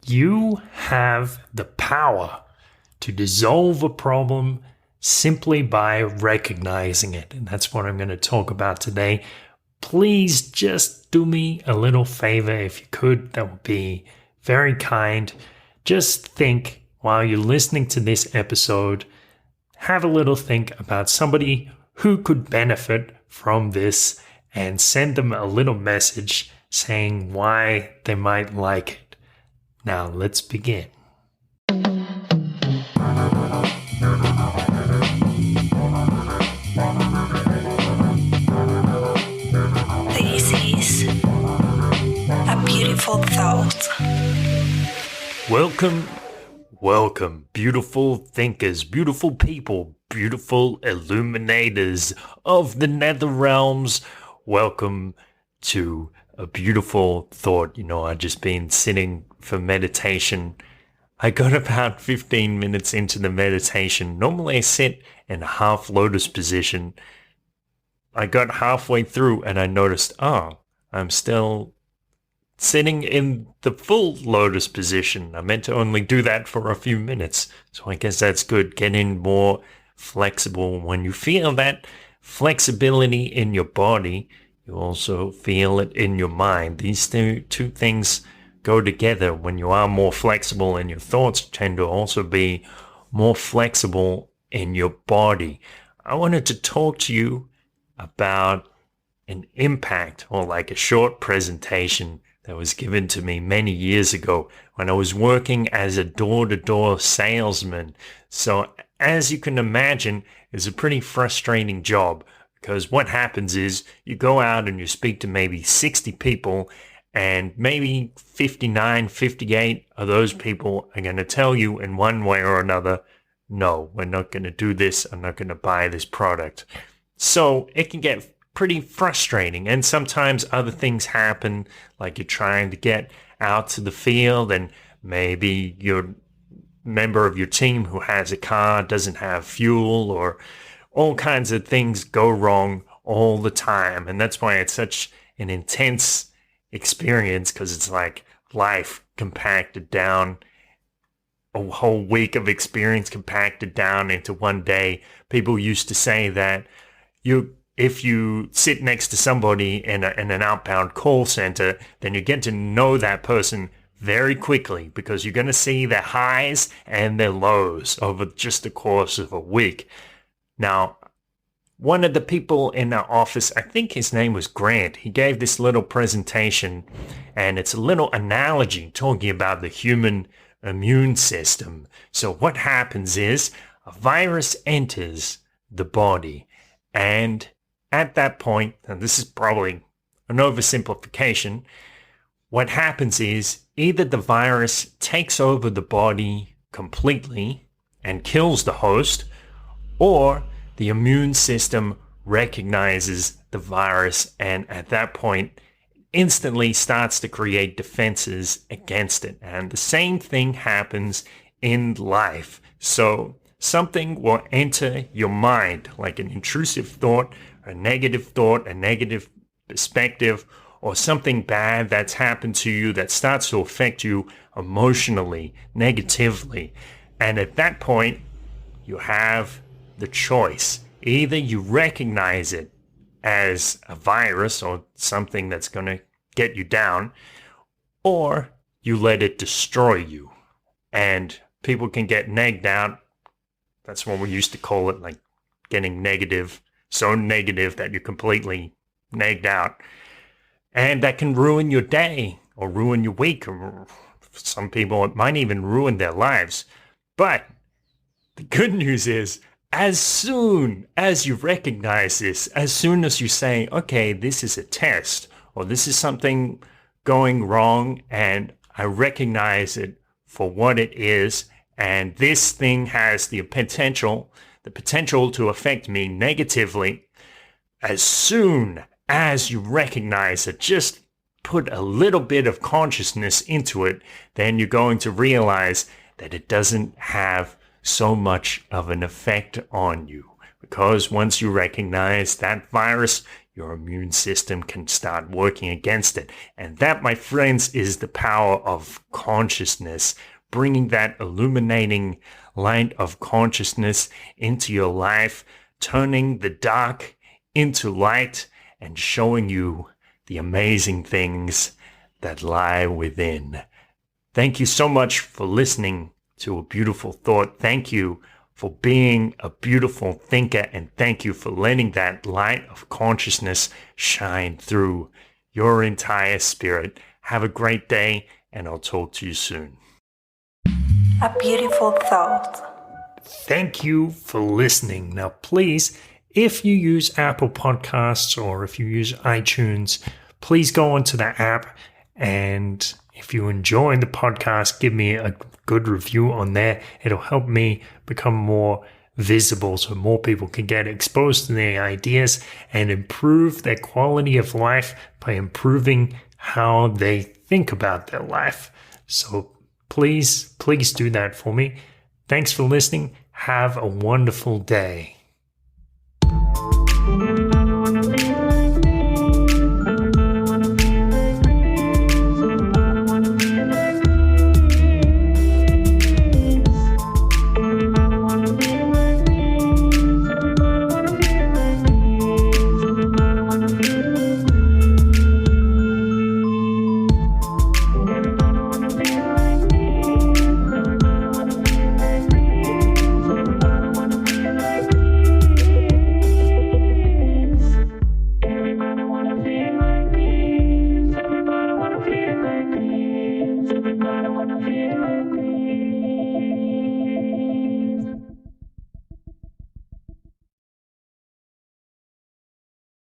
You have the power to dissolve a problem simply by recognizing it. And that's what I'm going to talk about today. Please just do me a little favor if you could. That would be very kind. Just think while you're listening to this episode, have a little think about somebody who could benefit from this and send them a little message saying why they might like it. Now let's begin. This is a beautiful thought. Welcome, beautiful thinkers, beautiful people, beautiful illuminators of the nether realms. Welcome to a beautiful thought. I've just been sitting for meditation. I got about 15 minutes into the meditation. Normally I sit in a half lotus position. I got halfway through and I noticed, I'm still sitting in the full lotus position. I meant to only do that for a few minutes. So I guess that's good. Getting more flexible. When you feel that flexibility in your body, you also feel it in your mind. These two things go together. When you are more flexible and your thoughts tend to also be more flexible in your body. I wanted to talk to you about an impact or like a short presentation that was given to me many years ago when I was working as a door-to-door salesman. So as you can imagine, it's a pretty frustrating job because what happens is you go out and you speak to maybe 60 people and maybe 59, 58 of those people are going to tell you in one way or another, no, we're not going to do this. I'm not going to buy this product. So it can get pretty frustrating. And sometimes other things happen, like you're trying to get out to the field and maybe your member of your team who has a car doesn't have fuel, or all kinds of things go wrong all the time. And that's why it's such an intense experience, because it's like life compacted down, a whole week of experience compacted down into one day. People used to say that if you sit next to somebody in an outbound call center, then you get to know that person very quickly, because you're going to see their highs and their lows over just the course of a week. Now, one of the people in our office, I think his name was Grant, he gave this little presentation, and it's a little analogy talking about the human immune system. So what happens is a virus enters the body, and at that point, and this is probably an oversimplification, what happens is either the virus takes over the body completely and kills the host, or the immune system recognizes the virus and at that point instantly starts to create defenses against it. And the same thing happens in life. So something will enter your mind, like an intrusive thought, a negative perspective, or something bad that's happened to you that starts to affect you emotionally, negatively. And at that point, you have the choice. Either you recognize it as a virus or something that's going to get you down, or you let it destroy you. And people can get negged out. That's what we used to call it, like getting negative, so negative that you're completely negged out. And that can ruin your day or ruin your week. Or for some people, it might even ruin their lives. But the good news is, as soon as you recognize this, as soon as you say, okay, this is a test, or this is something going wrong, and I recognize it for what it is, and this thing has the potential to affect me negatively, as soon as you recognize it, just put a little bit of consciousness into it, then you're going to realize that it doesn't have so much of an effect on you. Because once you recognize that virus your immune system can start working against it. And that, my friends, is the power of consciousness, bringing that illuminating light of consciousness into your life, turning the dark into light and showing you the amazing things that lie within. Thank you so much for listening to A Beautiful Thought. Thank you for being a beautiful thinker, and thank you for letting that light of consciousness shine through your entire spirit. Have a great day, and I'll talk to you soon. A beautiful thought. Thank you for listening. Now, please, if you use Apple Podcasts or if you use iTunes, please go onto the app, and if you enjoy the podcast, give me a good review on there. It'll help me become more visible so more people can get exposed to their ideas and improve their quality of life by improving how they think about their life. So please do that for me. Thanks for listening. Have a wonderful day.